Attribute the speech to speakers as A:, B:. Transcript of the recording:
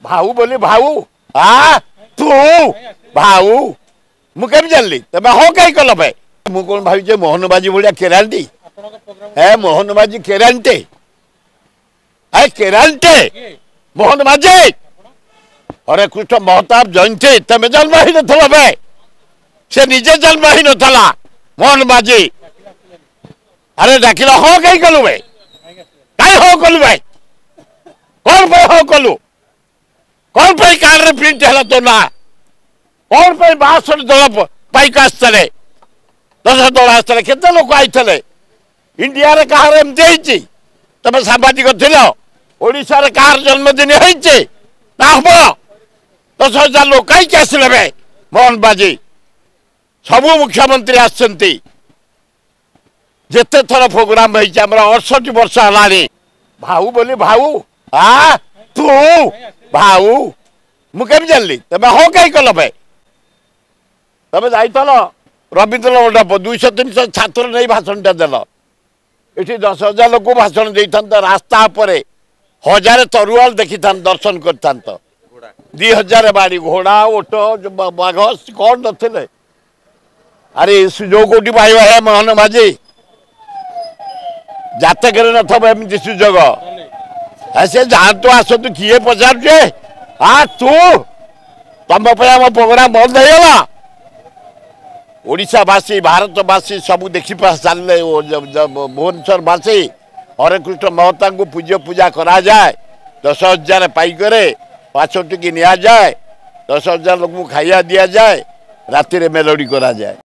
A: भाऊ बोली भाऊ आ तू भाऊ मुझे जानली तब हो कहीं कल भाई मु कौन भाई मोहन बाजी भाया केरांटी है मोहन बाजी केरांटे है केरांटे मोहन बाजी हरे कृष्ण महताब जयंती तमें जन्म ही नल भाई से निजे जन्म ही नला मोहन बाजी अरे डाकिल हो कहीं कलु भाई कहीं हो कलु भाई कौन पे हो कलु कौन पे कार्ड रे प्रिंट है तो ना कौन पे 62 दल पाइक आसते 10 दल आसते केते लोक आईते इंडिया रे कहार एमती तमें सांबादिक थिल ओडिशा रे कहार जन्मदिन होइचे ना हम 10,000 लोक कहीं आसिले भाई मोहन बाजी सबू मुख्यमंत्री आसचंती जिते थर प्रोग्राम होइचे हमरा 68 वर्ष हलानी भाऊ बोली भाऊ आ तू भाऊ मुझे जानली तब हो कहीं कल भाई तमें जाइल रवीन्द्र मंडप 200-300 छात्र नहीं भाषणटा देल ये 10,000 लोक भाषण दे रास्ता पर 1000 तरुआल देखी दर्शन कर 2000 बाड़ी घोड़ा ओट बाघ कौन नथिले अरे सुजोग कोटी पाइबा है मोहन माझी जातक नमती सुजोग से जातु आसतु किए पचारे हाँ तू तुम आम प्रोग्राम बंद होगा ओडिशावासी भारतवासी सब देखी सारे भुवनेश्वरवासी हरे कृष्ण महता को पूज्य पूजा करा जाए 10,000 पाइकरे 5 टिकी नि जाए 10,000 लोक खाइया दि जाए राति मेलोडी करा जाए।